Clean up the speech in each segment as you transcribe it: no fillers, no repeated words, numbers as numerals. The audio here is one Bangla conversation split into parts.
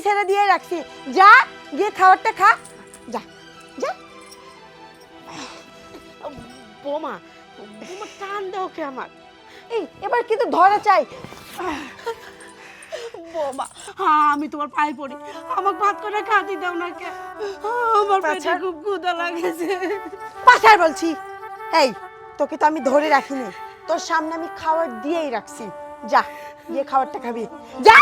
ছেড়ে দিয়ে রাখছি, যা গিয়ে খাবারটা খা, যা যা। বোমা বোমা টান দাও কে আমার। এই এবার কিন্তু ধরা চাই। বোমা আমি তোমার পায়ে পড়ি, আমাকে ভাত করে খাতে দাও না কে, আমার পেটে পাছাড়। খুব ক্ষুধা লাগেছে। পাছাড় বলছি। এই তোকে তো আমি ধরে রাখিনি, তোর সামনে আমি খাবার দিয়েই রাখছি, যা গিয়ে খাবারটা খাবি, যা।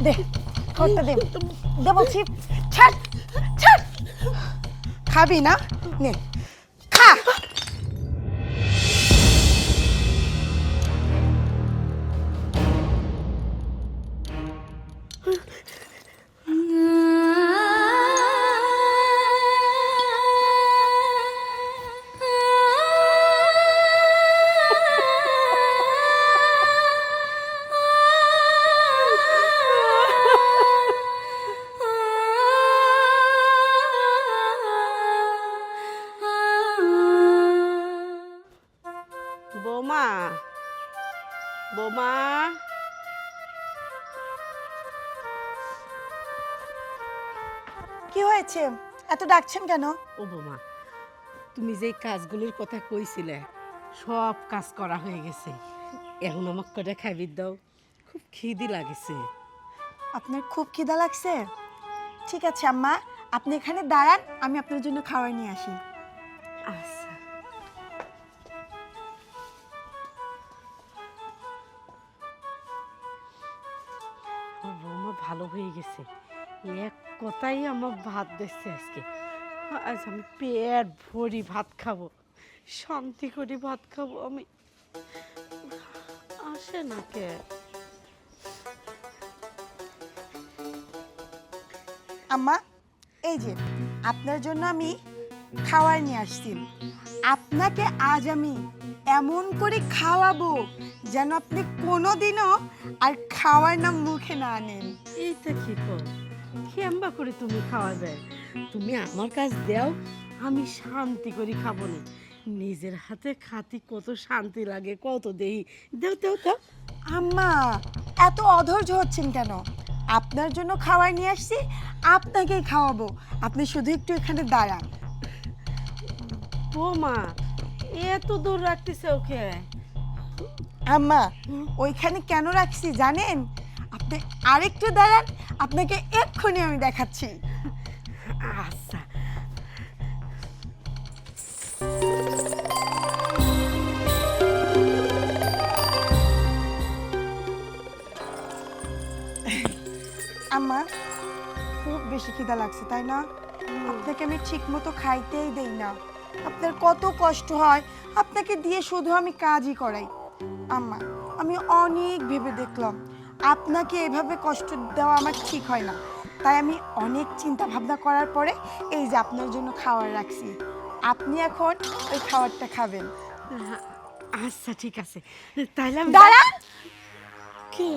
দে খাবারটা দে, দে বলছি, ছাড় ছাড়। খাবি না, নে খা। বোমা বোমা কি হয়েছে, এত ডাকছেন কেন? ও বোমা, তুমি যে কাজগুলোর কথা কইছিলে সব কাজ করা হয়ে গেছে, এখন আমাকে কটা খাইবি দাও, খুব খিদি লাগেছে। আপনার খুব খিদা লাগছে? ঠিক আছে আম্মা, আপনি এখানে দাঁড়ান, আমি আপনার জন্য খাবার নিয়ে আসি। আচ্ছা। ও বৌমা ভালো হয়ে গেছে, এক কথাই আমার ভাত দিচ্ছে আজকে। আজ আমি পেট ভরি ভাত খাবো, শান্তি করে ভাত খাবো আমি। আসে না কে? আম্মা এই যে আপনার জন্য আমি খাবার নিয়ে আসছি, আপনাকে আজ আমি এমন করে খাওয়াবো যেন আপনি কোনোদিনও আর খাওয়ার নাম মুখে না আনেন। এইটা কি কর, কেমবা করে তুমি খাওয়াবে? তুমি আমার কাছ দাও, আমি শান্তি করে খাবো না। নিজের হাতে খাতি কত শান্তি লাগে, কত দেই। দেও দেও দাও। আম্মা এত অধৈর্য হচ্ছেন কেন? আপনার জন্য খাবার নিয়ে আসছি, আপনাকেই খাওয়াবো, আপনি শুধু একটু এখানে দাঁড়ান। বৌমা এত দূর রাখতেছে ওকে? আম্মা ওইখানে কেন রাখছি জানেন? আপনি আরেকটু দাঁড়ান, আপনাকে এক্ষুনি আমি দেখাচ্ছি। আচ্ছা। আম্মা খুব বেশি খিদা লাগছে তাই না? আপনাকে আমি ঠিক মতো খাইতেই দেই না, আপনার কত কষ্ট হয়, আপনাকে দিয়ে শুধু আমি কাজই করাই। আম্মা আমি অনেক ভেবে দেখলাম আপনাকে এভাবে কষ্ট দেওয়া আমার ঠিক হয় না, তাই আমি অনেক চিন্তা ভাবনা করার পরে এই যে আপনার জন্য খাবার রাখছি, আপনি এখন ওই খাবারটা খাবেন। আচ্ছা ঠিক আছে, তাইলে আমি দাঁড়ান। কি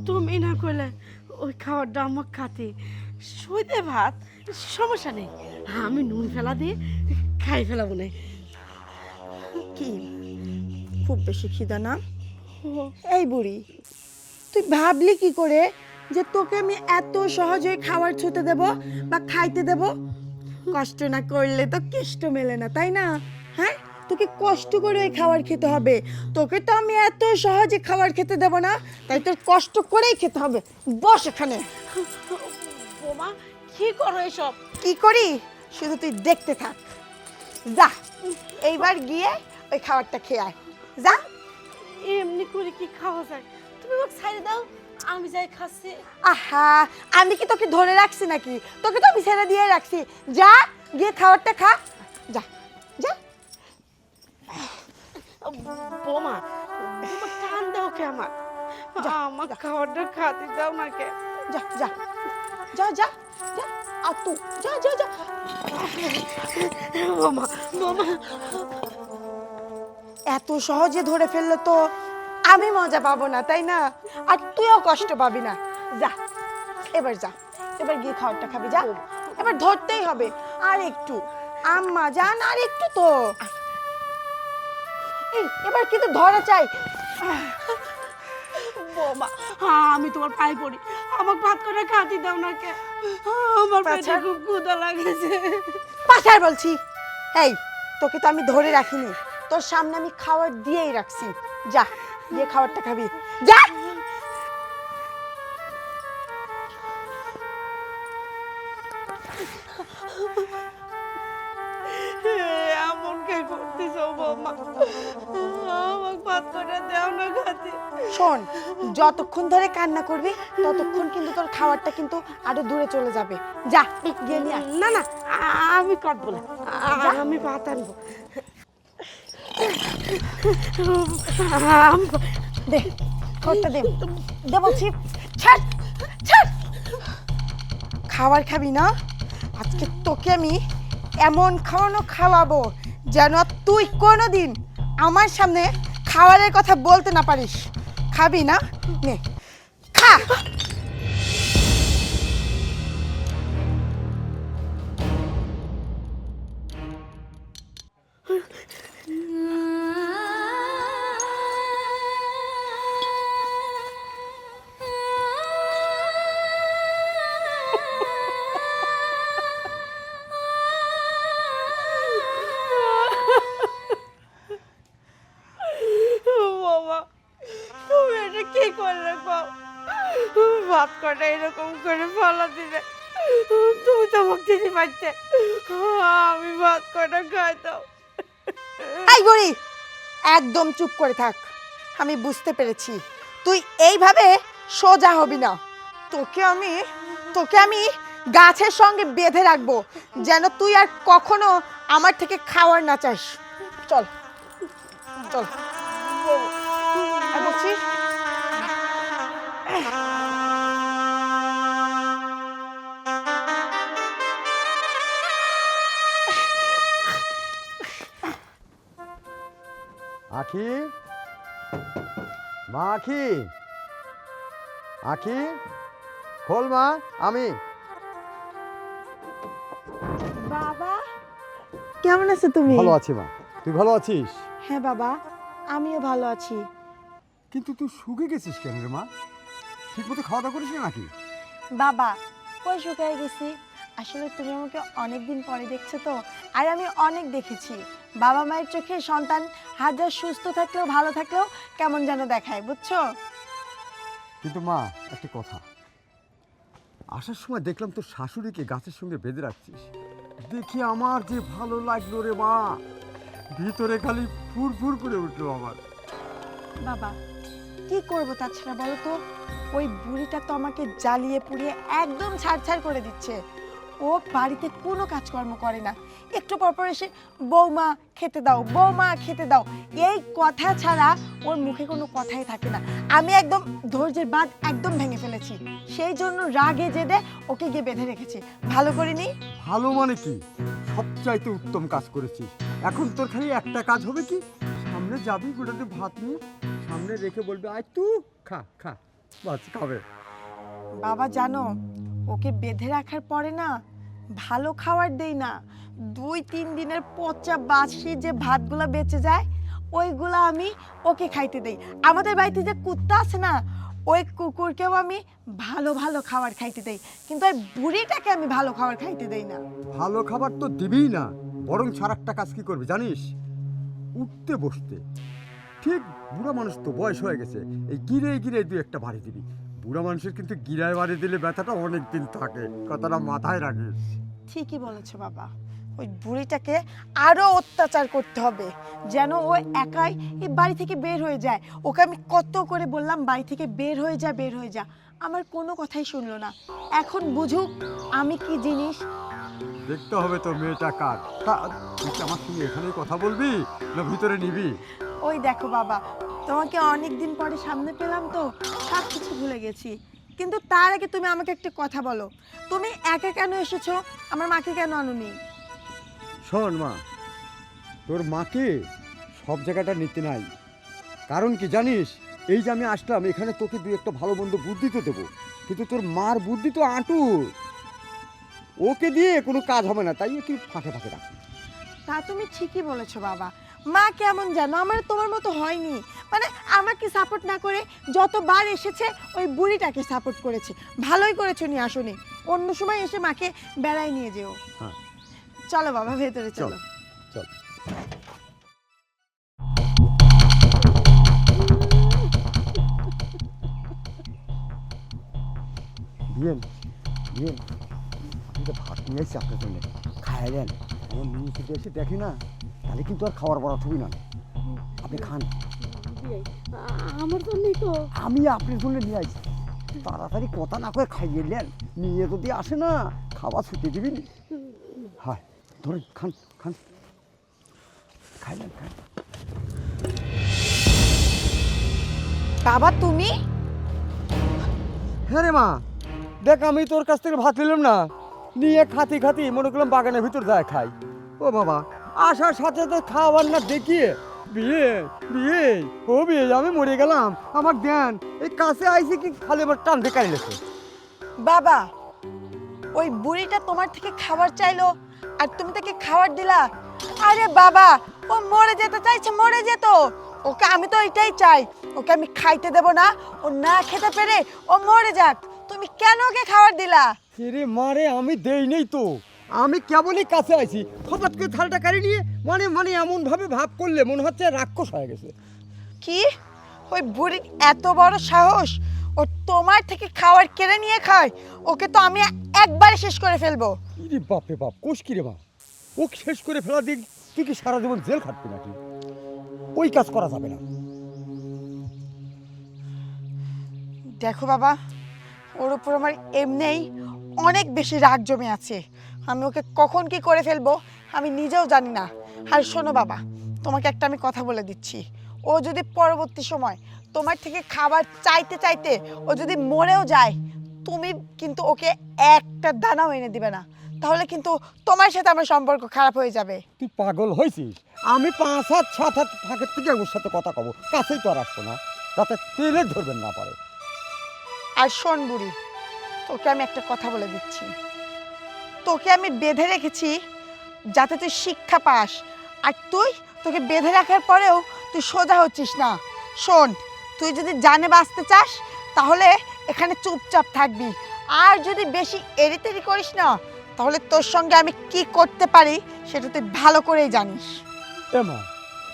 তুমি না করলে ওই খাবারটা আমার খাতে সইতে ভাত, সমস্যা নেই, আমি নুন ফেলা দিয়ে খাই ফেলাবো না। কি খুব বেশি খিদা না? এই বুড়ি তুই ভাবলি কি করে যে তোকে আমি এত সহজে খাবার ছুঁতে দেব বা খাইতে দেব? কষ্ট না করলে তো কেষ্ট মেলে না তাই না? হ্যাঁ তোকে কষ্ট করে ওই খাবার খেতে হবে, তোকে তো আমি এত সহজে খাবার খেতে দেব না, তাই তোর কষ্ট করেই খেতে হবে। বস এখানে। বোমা কি করো এসব? কি করি শুধু তুই দেখতে থাক, যা এইবার গিয়ে ওই খাবারটা খেয়ে আয়, যা। এমনি করে কি খাওয়া যায়? তুমি আমাকে ছাইড়ে দাও, আমি যাই খাচ্ছি। আহা আমি কি তোকে ধরে রাখছি নাকি? তোকে তো আমি ছেড়ে দিয়ে রাখছি, যা গিয়ে খাবারটা খা, যা যা। বোমা বোমা টান দাও কে আমার, আমার খাবারটা খাতে দাও না কে? যা যা যা যা যা আতু যা যা যা। বোমা বোমা এত সহজে ধরে ফেললে তো আমি মজা পাবো না তাই না? আর তুইও কষ্ট পাবি না, যা এবার যা, এবার গিয়ে খাবারটা খাবি, যা এবার ধরতেই হবে। আর একটু, আম্মা জান, আর একটু তো। এই এবার কিন্তু ধরা চাই। বৌমা, আমি তোমার পায়ে পড়ি, আমাকে ভাত করে খাতি দাও না কে? আমার পেটে আচ্ছা। খুব ক্ষুধা লাগেছে। পাছার বলছি। এই তোকে তো আমি ধরে রাখিনি, তোর সামনে আমি খাবার দিয়েই রাখছি। যা গিয়ে খাবারটা খাবি, যা। এমন কে করতেছ বৌমা? আমাকে ভাত করে দাও না খাতি। শোন, যতক্ষণ ধরে কান্না করবি ততক্ষণ কিন্তু তোর খাবারটা কিন্তু আরো দূরে চলে যাবে। যা গিয়ে নিয়ে আয়। না না, আমি কাটবো না, আমি ভাত আনবো। দে খাবারটা দে, দে বলছি। ছাড় ছাড়। খাবার খাবি না? আজকে তোকে আমি এমন খাওয়ানো খাওয়াবো যেন আর তুই কোনোদিন আমার সামনে খাবারের কথা বলতে না পারিস। খাবি না? নে খা। বাবা, তুমি এটা কি করলে গো? ভাত কটা এরকম করে ফলা দিলে, তুমি তো আমাকে দিতে পারতে, আমি ভাত কটা খাইতাম। এই বুড়ি, একদম চুপ করে থাক। আমি বুঝতে পেরেছি তুই এইভাবে সোজা হবি না। তোকে আমি গাছের সঙ্গে বেঁধে রাখবো যেন তুই আর কখনো আমার থেকে খাওয়ার না চাস। চল চল আর বলছি। আখি, মা আখি, আখি খোল মা। আমি বাবা, কেমন আছো তুমি? ভালো আছি মা, তুই ভালো আছিস? হ্যাঁ বাবা, আমিও ভালো আছি। কিন্তু তুই শুকে গেছিস কেন রে মা? ঠিক মতো খাওয়া দাওয়া করিস না নাকি? বাবা, কই শুকায় গেছি? আসলে তুমি আমাকে অনেক দিন পরে দেখছো তো, আর আমি অনেক দেখেছি বাবা মায়ের চোখে সন্তান হাজার সুস্থ থাকলেও ভালো থাকলেও কেমন যেন দেখায়, বুঝছো? কিন্তু মা একটা কথা, আসার সময় দেখলাম তোর শাশুড়িকে গাছের সঙ্গে বেঁধে রাখছিস, দেখি আমার যে ভালো লাগলো রে মা, ভিতরে খালি ফুরফুর করে উঠলো আমার। বাবা, কি করবো তাছাড়া বলো তো? ওই বুড়িটা তো আমাকে জ্বালিয়ে পুড়িয়ে একদম ছাড়ছাড় করে দিচ্ছে। ও বাড়িতে কোনো কাজকর্ম করে না, একটু পরপর এসে বৌমা খেতে দাও, বৌমা খেতে দাও, এই কথা ছাড়া ওর মুখে কোনো কথাই থাকে না। আমি একদম ধৈর্যের বাঁধ একদম ভেঙে ফেলেছি, সেই জন্য রাগে জেদে ওকে গিয়ে বেঁধে রেখেছি। ভালো করিনি? ভালো মানে কি, সবচাইতে উত্তম কাজ করেছিস। এখন তোর খালি একটা কাজ হবে কি, সামনে যাবি গোটাতে ভাত নিয়ে সামনে রেখে বলবি আয় তুই খা খা, বাস খাবে। বাবা জানো, ওকে বেঁধে রাখার পরে না ভালো খাবার দেই না, 2-3 দিনের পচা বাসি যে ভাতগুলা বেঁচে যায় ওইগুলা আমি ওকে খাইতে দেই। আমাদের বাড়িতে যে কুত্তা আছে না, ওই কুকুরকেও আমি ভালো ভালো খাবার খাইতে দেই, কিন্তু ওই বুড়িটাকে আমি ভালো খাবার খাইতে দেই না। ভালো খাবার তো দিবিই না, বরং ছাড় একটা কাজ কি করবি জানিস? উঠতে বসতে ঠিক বুড়া মানুষ তো বয়স হয়ে গেছে, এই গিরে গিরে দুই একটা বাড়ি দিবি। বুড়া মানুষের কিন্তু গিরায় বাড়ি দিলে ব্যথাটা অনেক দিন থাকে, কথাটা মাথায় রাখিস। ঠিকই বলেছো বাবা, ওই বুড়িটাকে আরো অত্যাচার করতে হবে যেন ও একাই এই বাড়ি থেকে বের হয়ে যায়। ওকে আমি কত করে বললাম বাড়ি থেকে বের হয়ে যা, বের হয়ে যা, আমার কোনো কথাই শুনলো না। এখন বুঝুক আমি কি জিনিস। দেখতে হবে তো মেয়েটা কার। তুই কি আমার সঙ্গে এখানেই কথা বলবি না ভিতরে নিবি? ওই দেখো বাবা, তোমাকে অনেক দিন পরে সামনে পেলাম তো সব কিছু ভুলে গেছি, কিন্তু তার আগে তুমি আমাকে একটা কথা বলো, তুমি একা কেন এসেছো? আমার মাকে কেন আনোনি? শোন মা, তোর মাকে সব জায়গাটা নিতে নাই, কারণ কি জানিস? এই যে আমি আসলাম এখানে তোকে দুই একটা ভালো মন্দ বুদ্ধি তো দেবো, কিন্তু তোর মার বুদ্ধি তো আঁটু। ওকে দিয়ে কোনো কাজ হবে না, তাই একটু ফাঁকে ফাঁকে রাখি। তা তুমি ঠিকই বলেছো বাবা। মা কেমন জানো, আমার তোমার মতো হয়নি। মানে আমাকে সাপোর্ট না করে যতবার এসেছে ওই বুড়িটাকে সাপোর্ট করেছে। ভালোই করেছো নিয়ে আসোনি, অন্য সময় এসে মাকে বেড়ায় নিয়ে যেও। হ্যাঁ চলো বাবা ভেতরে চল চলো। চল। বিয়েন বিয়েন, আপনি তো ভাত নিয়ে এসেছি আপনার জন্য, খায় দেন। আমার মেয়ে যদি এসে দেখে না, তাহলে কিন্তু আর খাওয়ার বড় ছবি না। আপনি খান। আমার জন্যই তো। আমি আপনার জন্য নিয়ে আসছি, তাড়াতাড়ি কথা না করে খাইয়ে নেন। নিয়ে যদি আসে না, খাওয়া ছুটে দিবি। হ্যাঁ ধরেন, খান খান, খাইলেন খান। বাবা তুমি? হ্যাঁ রে মা, দেখ আমি তোর কাছ থেকে ভাত নিলাম না, নিয়ে খাতি খাতি মনে করলাম বাগানের ভিতর যায় খাই। ও বাবা, আসার সাথে সাথে খাওয়ার না দেখিয়ে বিয়ে বিয়ে, ও বিয়ে আমি মরে গেলাম। আমার দেন এই কাছে আইসি কি খালি আমার টান বেকারি লেছে। বাবা ওই বুড়িটা তোমার থেকে খাবার চাইলো আর তুমি তাকে খাবার দিলা? আরে বাবা, ও মরে যেতে চাইছে, মরে যেত। ওকে আমি তো এটাই চাই, ওকে আমি খাইতে দেব না। ও না খেতে পেরে ও মরে যাক, তুমি কেন ওকে খাবার দিলা? রে মারে, আমি দেই নেই তো, আমি কেবলই কাছে আইছি, হঠাৎ করে থালটা কাড়ি নিয়ে মানে মানে এমন ভাবে ভাব করলে মনে হচ্ছে রাক্ষস হয়ে গেছে। কি ওই বুড়ির এত বড় সাহস, ও তোমার থেকে খাবার কেড়ে নিয়ে খায়? ওকে তো আমি একবারে শেষ করে ফেলবো। ইরে বাপরে বাপ, কোষ কি রে মা, ও শেষ করে ফেলা দিক তুই কি সারা জীবন জেল খাটবি নাকি? ওই কাজ করা যাবে না। দেখো বাবা, ওর উপর আমার এমনিই অনেক বেশি রাগ জমে আছে। আমি ওকে কখন কি করে ফেলবো আমি নিজেও জানি না। আর শোনো বাবা, তোমাকে একটা আমি কথা বলে দিচ্ছি, ও যদি পরবর্তী সময় তোমার থেকে খাবার চাইতে চাইতে ও যদি মরেও যায়, তুমি কিন্তু ওকে একটা দানাও এনে দিবে না। তাহলে কিন্তু তোমার সাথে আমার সম্পর্ক খারাপ হয়ে যাবে। তুই পাগল হয়েছিস? আমি 5-7 ফাঁকের থেকে ওর সাথে কথা কব, কাছেই তো আর আসবো না, যাতে তেলে ধরবেন না পারে। আর শোন বুড়ি, তোকে আমি একটা কথা বলে দিচ্ছি, তোকে আমি বেঁধে রেখেছি যাতে তুই শিক্ষা পাস। আর তোকে বেঁধে রাখার পরেও তুই সোজা হচ্ছিস না। শোন, তুই যদি জানে বাঁচতে চাস তাহলে এখানে চুপচাপ থাকবি। আর যদি বেশি এড়িতেড়ি করিস না, তাহলে তোর সঙ্গে আমি কি করতে পারি সেটা তুই ভালো করেই জানিস। এমা,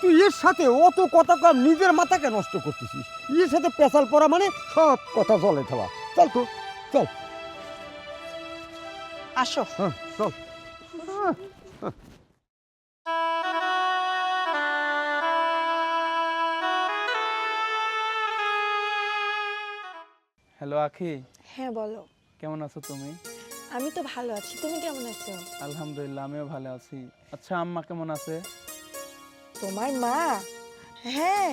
তুই এর সাথে অত কথা কম, নিজের মাথাকে নষ্ট করতেছিস। এর সাথে পেশাল পড়া মানে সব কথা জলে খেলা। চল তো চল। আসো। হ্যাঁ চল। হ্যালো আখি, হ্যাঁ বলো। কেমন আছো তুমি? আমি তো ভালো আছি, তুমি কেমন আছো? আলহামদুলিল্লাহ, আমিও ভালো আছি। আচ্ছা, আম্মা কেমন আছে? তোমার মা? হ্যাঁ,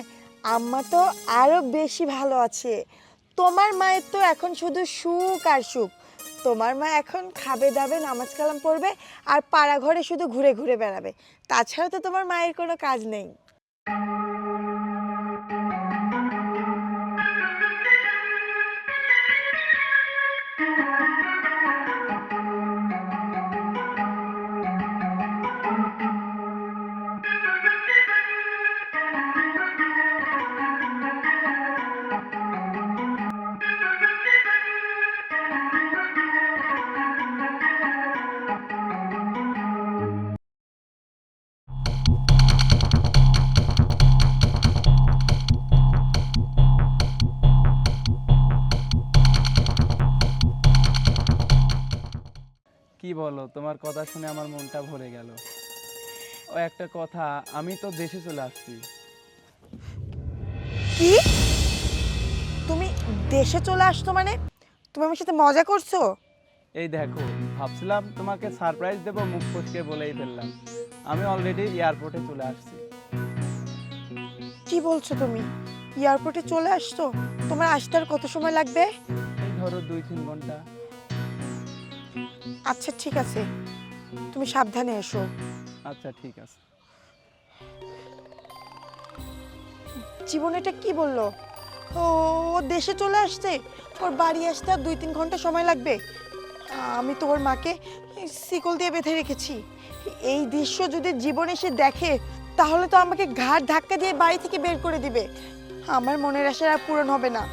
আম্মা তো আরো বেশি ভালো আছে। তোমার মায়ের তো এখন শুধু সুখ আর সুখ। তোমার মা এখন খাবে দাবে, নামাজ কালাম পড়বে আর পাড়া ঘরে শুধু ঘুরে ঘুরে বেড়াবে। তাছাড়া তো তোমার মায়ের কোনো কাজ নেই। কি বলো, তোমার কথা শুনে আমার মনটা ভরে গেল। ও একটা কথা, আমি তো দেশে চলে আসছি। কি? তুমি দেশে চলে আসছো মানে? তুমি আমার সাথে মজা করছো? এই দেখো, ভাবছিলাম তোমাকে সারপ্রাইজ দেবো, মুখ ফসকে বলেই ফেললাম। আমি অলরেডি এয়ারপোর্টে চলে আসছি। কি বলছো তুমি? এয়ারপোর্টে চলে আসছো? তোমার আসতে আর কত সময় লাগবে? এই ধরো 2-3 ঘন্টা। আচ্ছা ঠিক আছে, তুমি সাবধানে এসো। আচ্ছা ঠিক আছে। জীবন এটা কি বললো? ও ও দেশে চলে আসছে, ওর বাড়ি আসতে আর 2-3 ঘন্টা সময় লাগবে। আমি তো ওর মাকে শিকল দিয়ে বেঁধে রেখেছি। এই দৃশ্য যদি জীবনে সে দেখে তাহলে তো আমাকে ঘাড় ধাক্কা দিয়ে বাড়ি থেকে বের করে দিবে। আমার মনের আশা আর পূরণ হবে না।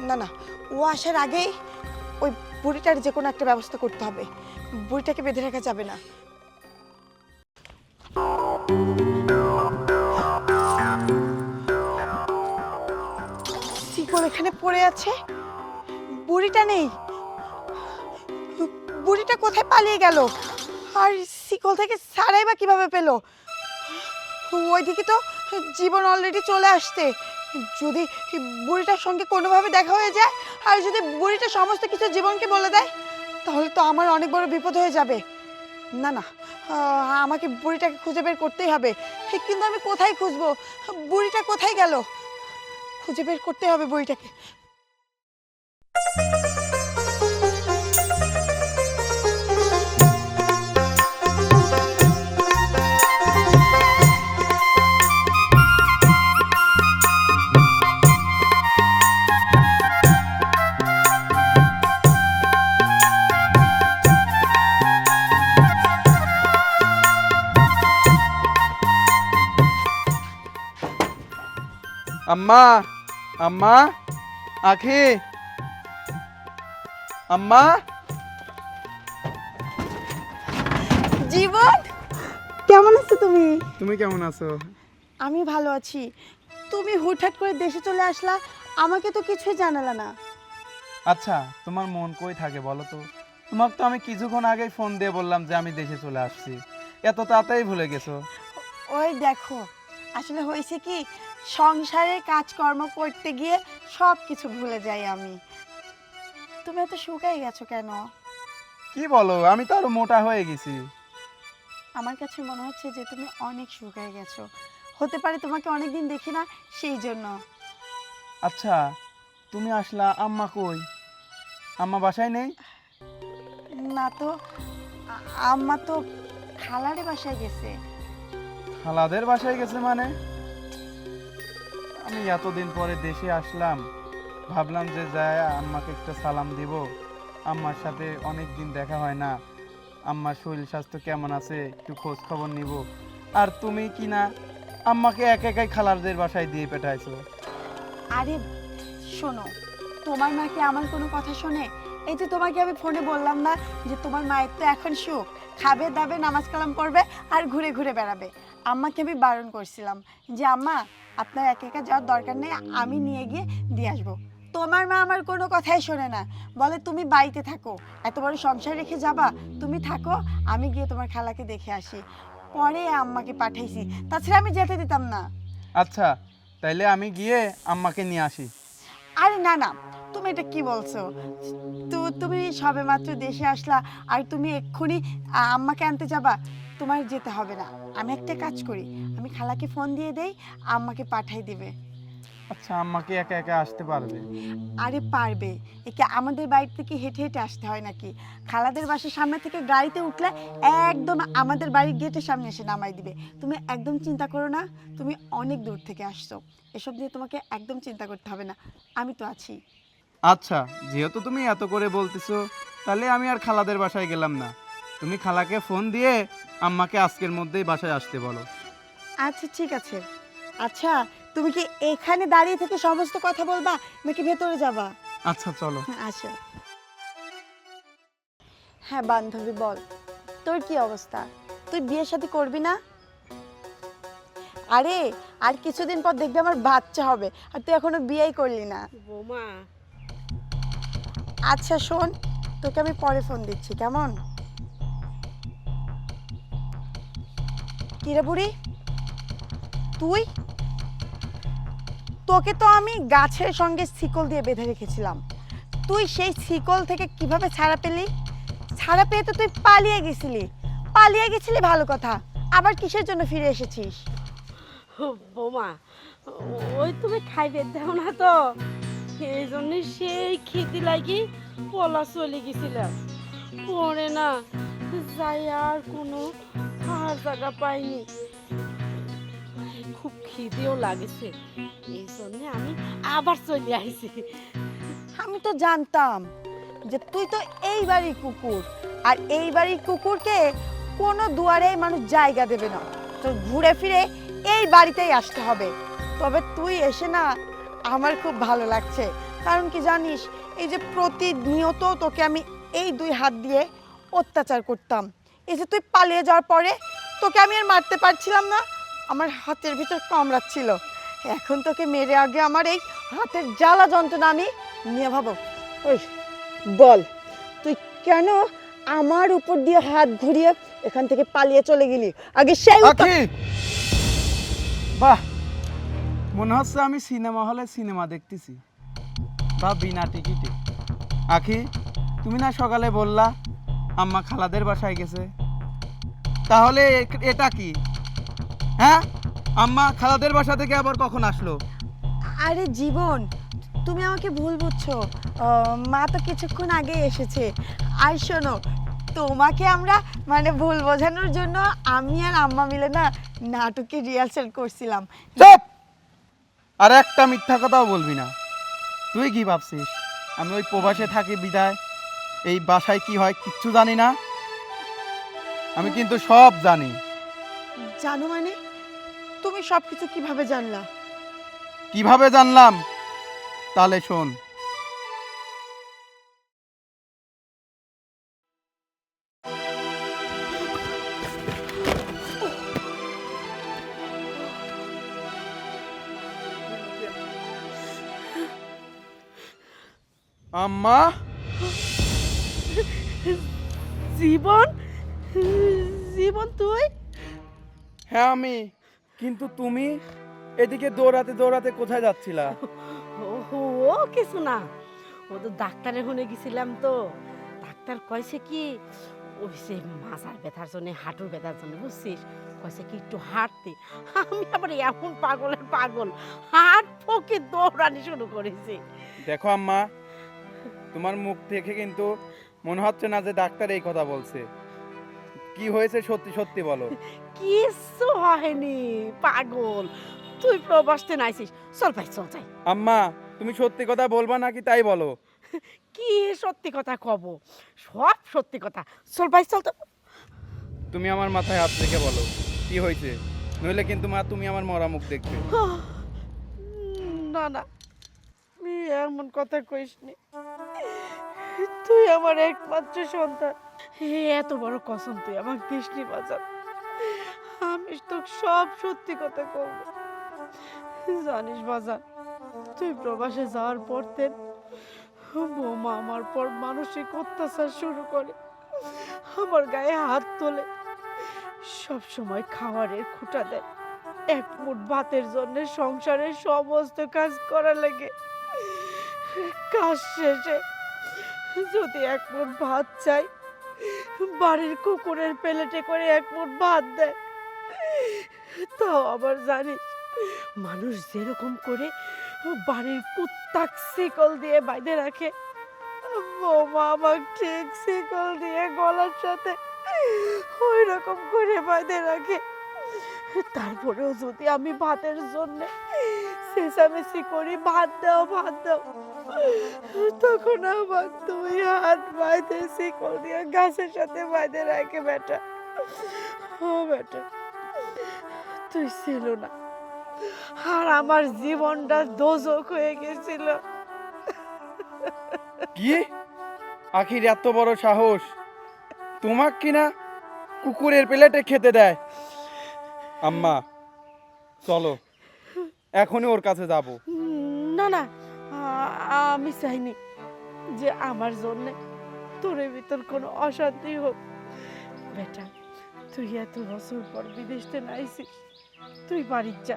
না না, ও আসার আগেই ওই বুড়িটার যে কোনো একটা ব্যবস্থা করতে হবে। বুড়িটাকে বেঁধে রাখা যাবে না। শিকল এখানে পড়ে আছে, বুড়িটা নেই। বুড়িটা কোথায় পালিয়ে গেল? আর শিকল থেকে ছাড়াই বা কিভাবে পেলো? ওইদিকে তো জীবন অলরেডি চলে আসছে। যদি বুড়িটার সঙ্গে কোনোভাবে দেখা হয়ে যায় আর যদি বুড়িটা সমস্ত কিছু জীবনকে বলে দেয় তাহলে তো আমার অনেক বড় বিপদ হয়ে যাবে। না না, আমাকে বুড়িটাকে খুঁজে বের করতেই হবে। কিন্তু আমি কোথায় খুঁজবো? বুড়িটা কোথায় গেল? খুঁজে বের করতে হবে বুড়িটাকে। আম্মা, আম্মা, আখি, আম্মা। জীবন, কেমন আছো তুমি? তুমি কেমন আছো? আমি ভালো আছি। তুমি হুটহাট করে দেশে চলে আসলা, আমাকে তো কিছুই জানালা না। আচ্ছা, তোমার মন কই থাকে বলো তো? তোমাকে তো আমি কিছুক্ষণ আগেই ফোন দিয়ে বললাম যে আমি দেশে চলে আসছি। এত তাড়াতাড়ি ভুলে গেছো? ওই দেখো, আসলে হয়েছে কি, সংসারের কাজকর্ম করতে গিয়ে সব কিছু ভুলে যাই আমি। তুমি এত শুকাই গেছো কেন? কি বলো, আমি তো আরো মোটা হয়ে গেছি। আমার কাছে মনে হচ্ছে যে তুমি অনেক শুকাই গেছো। হতে পারে তোমাকে অনেকদিন দেখি না, সেই জন্য। আচ্ছা, তুমি আসলা, আম্মা কই? আম্মা বাসায় নেই? না তো, আম্মা তো খালারে বাসায় গেছে। খালাদের বাসায় গেছে মানে? আমি এতদিন পরে দেশে আসলাম, ভাবলাম যে যায় আম্মাকে একটা সালাম দিব। আম্মার সাথে অনেক দিন দেখা হয় না, আম্মার শরীর স্বাস্থ্য কেমন আছে একটু খোঁজ খবর নিব। আর তুমি কি না আম্মাকে এক একাই খালাদের বাসায় দিয়ে পাঠাইছো। আরে শোনো, তোমার মা কি আমার কোনো কথা শোনে? এই যে তোমাকে আমি ফোনে বললাম না যে তোমার মায়ের তো এখন সুখ, খাবে দাবে নামাজ কালাম পড়বে আর ঘুরে ঘুরে বেড়াবে। আম্মাকে আমি বারণ করছিলাম যে আম্মা আপনার একা একা যাওয়ার দরকার নেই, আমি নিয়ে গিয়ে দিয়ে আসবো। তোমার মা আমার কোনো কথাই শোনে না, বলে তুমি বাড়িতে থাকো, এত বড় সংসার রেখে যাবা, তুমি থাকো, আমি গিয়ে তোমার খালাকে দেখে আসি। পরে আম্মাকে পাঠাইছি, তাছাড়া আমি যেতে দিতাম না। আচ্ছা, তাইলে আমি গিয়ে আম্মাকে নিয়ে আসি। আরে না না, তুমি এটা কি বলছো? তো তুমি সবেমাত্র দেশে আসলা আর তুমি এক্ষুনি আম্মাকে আনতে যাবা? তোমার যেতে হবে না। আমি একটা কাজ করি, আমি খালাকে ফোন দিয়ে দেই, আম্মাকে পাঠাই দিবে। আচ্ছা, আম্মাকে একা একা আসতে পারবে? আরে পারবে, একে আমাদের বাড়ি থেকে হেঁটে হেঁটে আসতে হয় নাকি? খালাদের বাসার সামনে থেকে গাড়িতে উঠলে একদম আমাদের বাড়ির গেটের সামনে এসে নামাই দিবে। তুমি একদম চিন্তা করো না, তুমি অনেক দূর থেকে আসছো, এসব নিয়ে তোমাকে একদম চিন্তা করতে হবে না, আমি তো আছি। আচ্ছা, যেহেতু তুমি এত করে বলতেছো, তাহলে আমি আর খালাদের বাসায় গেলাম না। তুমি খালাকে ফোন দিয়ে আম্মাকে আজকের মধ্যেই বাসায় আসতে বলো। আচ্ছা ঠিক আছে। আচ্ছা, তুমি কি এখানে দাঁড়িয়ে থেকে সমস্ত কথা বলবা নাকি ভেতরে যাবা? আচ্ছা চলো। আচ্ছা। হ্যাঁ বান্ধবী বল, তোর কি অবস্থা? তুই বিয়ে শাদী করবি না? আরে আর কিছুদিন পর দেখবি আমার বাচ্চা হবে আর তুই এখনো বিয়েই করলি না। বৌমা, আচ্ছা শোন, তোকে আমি পরে ফোন দিচ্ছি, কেমন? কিরে বুড়ি, তুই? তোকে তো আমি গাছের সঙ্গে শিকল দিয়ে বেঁধে রেখেছিলাম, তুই সেই শিকল থেকে কিভাবে ছাড়া পেলি? ছাড়া পেয়ে তো তুই পালিয়ে গেছিলি। পালিয়ে গেছিলি ভালো কথা, আবার কিসের জন্য ফিরে এসেছিস? বৌমা, ওই তুমি খাইবে দাও না তো, এই জন্য সেই খিদি লাগি পলা চলে গেছিলাম। পরে না যাই আর কোনো খাওয়ার জায়গা পাইনি, খুব খিদেও লাগেছে, এই জন্য আমি আবার চলে আইছি। আমি তো জানতাম যে তুই তো এই বাড়ির কুকুর, আর এই বাড়ির কুকুরকে কোনো দুয়ারে মানুষ জায়গা দেবে না, তো ঘুরে ফিরে এই বাড়িতেই আসতে হবে। তবে তুই এসে না আমার খুব ভালো লাগছে, কারণ কি জানিস, এই যে প্রতিনিয়ত তোকে আমি এই 2 হাত দিয়ে অত্যাচার করতাম, এই যে তুই পালিয়ে যাওয়ার পরে তোকে আমি আর মারতে পারছিলাম না, আমার হাতের ভিতর কামড়াচ্ছিল। এখন তোকে মেরে আগে আমার এই হাতের জ্বালা যন্ত্রণা আমি নিয়ে ভাবো। ওই বল, তুই কেন আমার উপর দিয়ে হাত ঘুরিয়ে এখান থেকে পালিয়ে চলে গেলি? আগে সেই আখি, বাহ, মনে হচ্ছে আমি সিনেমা হলে সিনেমা দেখতেছি, বা বিনা টিকিটে। আখি, তুমি না সকালে বললা আম্মা খালাদের বাসায় গেছে, তাহলে এটা কি? হ্যাঁ, আম্মা খালাদের বাসা থেকে আবার কখন আসলো? আরে জীবন, তুমি আমাকে ভুল বুঝছো, মা তো কিছুক্ষণ আগে এসেছে। আর শোনো, তোমাকে আমরা মানে ভুল বোঝানোর জন্য আমি আর আম্মা মিলে না নাটকে রিহার্সাল করছিলাম। চুপ! আর একটা মিথ্যা কথাও বলবি না। তুই কি ভাবছিস আমি ওই প্রবাসে থাকি বিদায় এই বাসায় কি হয় কিচ্ছু জানি না? আমি কিন্তু সব জানি। জানো মানে? তুমি সবকিছু কিভাবে জানলা? কিভাবে জানলাম? তাহলে শোন। আম্মা, জীবন, জীবন তুই? হ্যাঁ আমি। কিন্তু তুমি এদিকে দৌড়াতে দৌড়াতে কোথায় যাচ্ছিলা? ও কিছু না, ও তো ডাক্তারের হনে গেছিলাম, তো ডাক্তার কইছে কি ওই সে মাথার ব্যথার জন্য, হাঁটুর ব্যথার জন্য, বুঝছিস, কইছে কি একটু হাঁটতে। আমি আবার এমন পাগলের পাগল, হাঁট ফোকে দৌড়ানি শুরু করেছি। দেখো আম্মা, তোমার মুখ দেখে কিন্তু মনে হচ্ছে না যে ডাক্তার এই কথা বলছে। কি হয়েছে সত্যি সত্যি বলো। কিছু হয়নি পাগল, তুই প্রবাসতে নাইছিস, চল ভাই চল যাই। আম্মা, তুমি সত্যি কথা বলবা নাকি তাই বলো। কি সত্যি কথা কব? সব সত্যি কথা, চল ভাই চল তো। তুমি আমার মাথায় হাত রেখে বলো কি হয়েছে, নইলে কিন্তু মা তুমি আমার মরা মুখ দেখবে। না না, তুই এমন কথা কইসনি, তুই আমার একমাত্র সন্তান, এত বড় কসম তুই আমার দিসনি বাজার। আমি তো সব সত্যি কথা কব। জানিস বাজার, তুই প্রবাসে যাওয়ার পর থেকে বৌমা আমার পর মানসিক অত্যাচার শুরু করে, আমার গায়ে হাত তোলে, সব সময় খাবারের খুঁটা দেয়, এক মুঠ ভাতের জন্য সংসারের সমস্ত কাজ করা লাগে। কাজ শেষে যদি এক মুঠ ভাত চাই, বাড়ির কুকুরের প্লেটে করে এক মুঠ ভাত দেয়। তাও আবার জানিস, মানুষ যেরকম করে বাড়ির কুত্তাক শিকল দিয়ে বাইধে রাখে, বৌমা আমার ঠিক শিকল দিয়ে গলার সাথে ওই রকম করে বাইধে রাখে। তারপরেও যদি আমি ভাতের জন্য চেঁচামেচি করি, ভাত দাও ভাত দাও, তখন আমার 2 হাত বাইধে শিকল দিয়ে গাছের সাথে বাইধে রাখে। বেটা, ও বেটা, তুই ছিল না, আর আমার জীবনটা দোজক হয়ে গেছিল। কি? আখির এত বড় সাহস, তোমাক কিনা কুকুরের প্লেটে খেতে দেয়? আম্মা চলো, এখনই ওর কাছে যাব। না না, আমি চাইনি যে আমার জন্য তোর ভিতর কোনো অশান্তি হোক। বেটা, তুই এত বছর পর বিদেশে নাইছিস, তুই বাড়ি যা,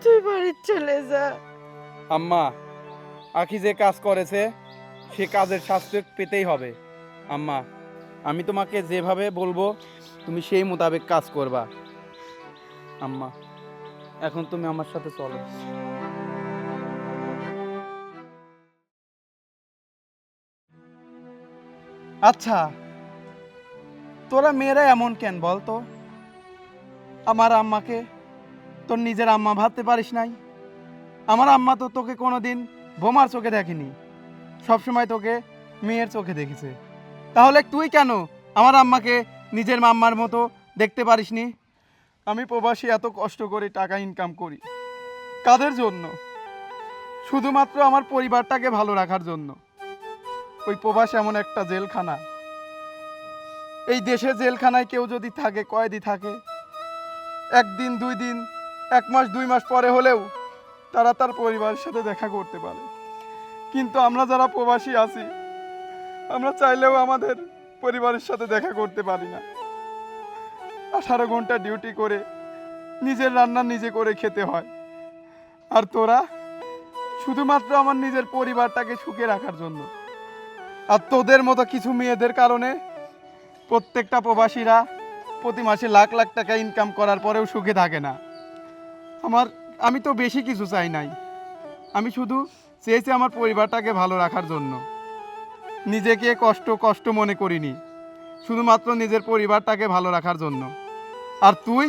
তুই বাড়ি চলে যা। আম্মা, আখি যে কাজ করেছে সে কাজের শাস্তি পেতেই হবে। আম্মা, আমি তোমাকে যেভাবে বলবো তুমি সেই মোতাবেক কাজ করবা। আম্মা, এখন তুমি আমার সাথে চলো। আচ্ছা, তোরা মেয়েরা এমন কেন বলতো? আমার আম্মাকে তোর নিজের আম্মা ভাবতে পারিস নাই? আমার আম্মা তো তোকে কোনোদিন বোমার চোখে দেখেনি, সবসময় তোকে মেয়ের চোখে দেখেছে, তাহলে তুই কেন আমার আম্মাকে নিজের মাম্মার মতো দেখতে পারিসনি? আমি প্রবাসী এত কষ্ট করে টাকা ইনকাম করি কাদের জন্য? শুধুমাত্র আমার পরিবারটাকে ভালো রাখার জন্য। ওই প্রবাস এমন একটা জেলখানা, এই দেশে জেলখানায় কেউ যদি থাকে, কয়েদি থাকে, একদিন 2 দিন, 1 মাস 2 মাস পরে হলেও তারা তার পরিবারের সাথে দেখা করতে পারে। কিন্তু আমরা যারা প্রবাসী আছি, আমরা চাইলেও আমাদের পরিবারের সাথে দেখা করতে পারি না। 18 ঘন্টা ডিউটি করে নিজের রান্না নিজে করে খেতে হয়, আর তোরা শুধুমাত্র আমার নিজের পরিবারটাকে সুখে রাখার জন্য। আর তোদের মতো কিছু মেয়েদের কারণে প্রত্যেকটা প্রবাসীরা প্রতি মাসে লাখ লাখ টাকা ইনকাম করার পরেও সুখে থাকে না। আমি তো বেশি কিছু চাই নাই, আমি শুধু চেয়েছি আমার পরিবারটাকে ভালো রাখার জন্য। নিজেকে কষ্ট মনে করিনি, শুধুমাত্র নিজের পরিবারটাকে ভালো রাখার জন্য। আর তুই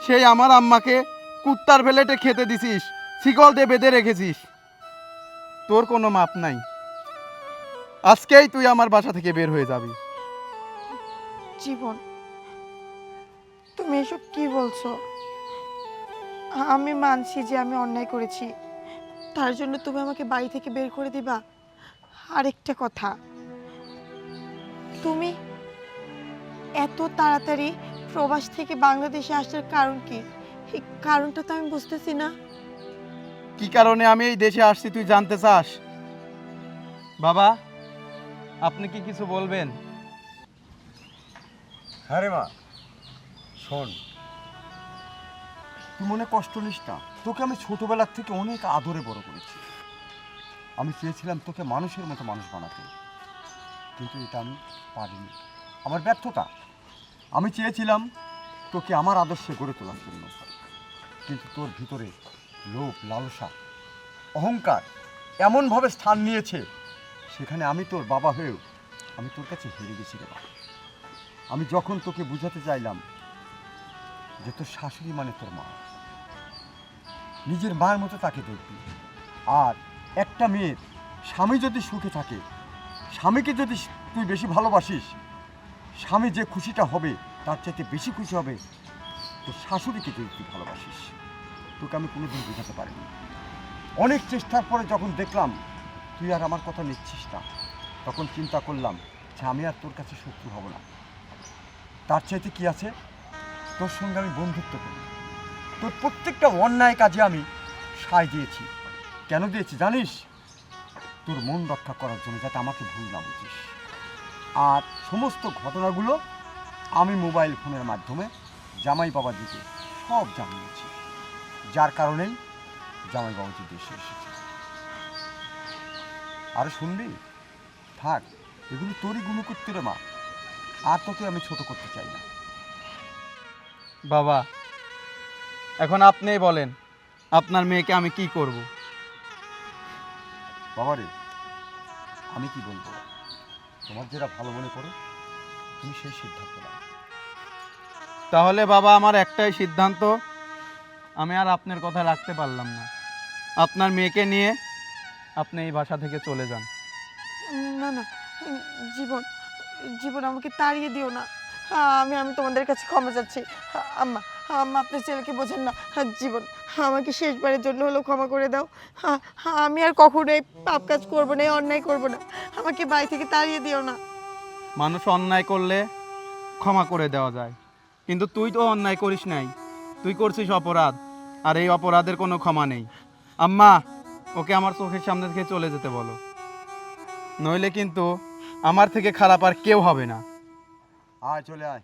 সেই আমার আম্মাকে কুত্তার প্লেটে খেতে দিছিস, শিকল দিয়ে বেঁধে রেখেছিস। তোর কোনো মাপ নাই। আজকেই তুই আমার বাসা থেকে বের হয়ে যাবি। জীবন, তুমি এসব কি বলছো? আমি মানছি যে আমি অন্যায় করেছি, তার জন্য তুমি আমাকে বাড়ি থেকে বের করে দিবা? আরেকটা কথা, তুমি এত তাড়াতাড়ি প্রবাস থেকে বাংলাদেশে আসার কারণ কি? এই কারণটা তো আমি বুঝতেছি না। কি কারণে আমি এই দেশে আসছি তুই জানতে চাস? বাবা, আপনি কি কিছু বলবেন? হ্যাঁ রে মা, শোন, তুই মনে কষ্ট নিস না। তোকে আমি ছোটবেলার থেকে অনেক আদরে বড় করেছি। আমি চেয়েছিলাম তোকে মানুষের মতো মানুষ বানাতে, কিন্তু এটা আমি পারিনি, আমার ব্যর্থতা। আমি চেয়েছিলাম তোকে আমার আদর্শে গড়ে তোলার জন্য, কিন্তু তোর ভিতরে লোভ, লালসা, অহংকার এমনভাবে স্থান নিয়েছে, সেখানে আমি তোর বাবা হয়েও আমি তোর কাছে হেরে গেছি রে বাবা। আমি যখন তোকে বুঝাতে চাইলাম যে তোর শাশুড়ি মানে তোর মা, নিজের মায়ের মতো তাকে দেখবি, আর একটা মেয়ের স্বামী যদি সুখে থাকে, স্বামীকে যদি তুই বেশি ভালোবাসিস, স্বামী যে খুশিটা হবে তার চাইতে বেশি খুশি হবে তোর শাশুড়িকে যদি তুই ভালোবাসিস। তোকে আমি কোনোদিন বোঝাতে পারিনি। অনেক চেষ্টার পরে যখন দেখলাম তুই আর আমার কথা নিচ্ছিস না, তখন চিন্তা করলাম যে আমি আর তোর কাছে শত্রু হব না। তার চাইতে কি আছে, তোর সঙ্গে আমি বন্ধুত্ব করি। তোর প্রত্যেকটা অন্যায় কাজে আমি সায় দিয়েছি। কেন দিয়েছি জানিস? তোর মন রক্ষা করার জন্য, যাতে আমাকে ভুল না বুঝিস। আর সমস্ত ঘটনাগুলো আমি মোবাইল ফোনের মাধ্যমে জামাই বাবাজিকে সব জানিয়েছি, যার কারণেই জামাই বাবাজি দেশে এসেছে। আর শুনবি, থাক, এগুলো তোরই গুণকর্ত রে মা, আর তোকে আমি ছোট করতে চাই না। বাবা, এখন আপনিই বলেন আপনার মেয়েকে আমি কি করব? বাবারে, আমি কি বলবো? তোমার যেটা ভালো মনে করো তুমি সেই সিদ্ধান্ত নাও। তাহলে বাবা, আমার একটাই সিদ্ধান্ত, আমি আর আপনার কথা রাখতে পারলাম না। আপনার মেয়েকে নিয়ে আপনি এই বাসা থেকে চলে যান। না না, জীবন, জীবন, আমাকে তাড়িয়ে দিও না। আমি তোমাদের কাছে ক্ষমা চাচ্ছি। আম্মা, আম্মা, আপনার ছেলেকে বোঝেন না। জীবন, আমাকে শেষবারের জন্য হলেও ক্ষমা করে দাও। আমি আর কখনো এই পাপ কাজ করবো না, এই অন্যায় করবো না। আমাকে বাড়ি থেকে তাড়িয়ে দিও না। মানুষ অন্যায় করলে ক্ষমা করে দেওয়া যায়, কিন্তু তুই তো অন্যায় করিস নাই, তুই করছিস অপরাধ, আর এই অপরাধের কোনো ক্ষমা নেই। আম্মা, ওকে আমার চোখের সামনে থেকে চলে যেতে বলো, নইলে কিন্তু আমার থেকে খারাপ আর কেউ হবে না। আয়, চলে আয়।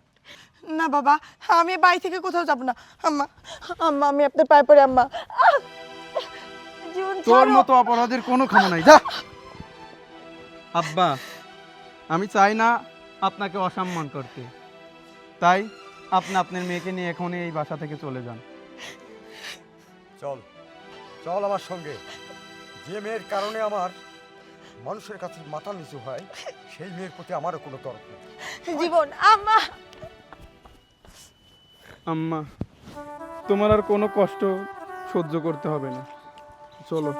না বাবা, আমি বাড়ি থেকে কোথাও যাবো না। আম্মা, আম্মা, আমি আপনার পায়ে পড়ে। আম্মা, জীবন, তোর ছাড়ো। মতো অপরাধের কোনো ক্ষমা নাই, যা। আব্বা, আমি চাই না আপনাকে অসম্মান করতে, তাই আপনি আপনার মেয়েকে নিয়ে এখনই এই বাসা থেকে চলে যান। চল, চল আমার সঙ্গে। যে মেয়ের কারণে আমার মানুষের কাছে মাথা নিচু হয়, সেই মেয়ের প্রতি আমারও কোনো তরফ নেই। জীবন, আম্মা। আম্মা, তোমার আর কোনো কষ্ট সহ্য করতে হবে না, চলো।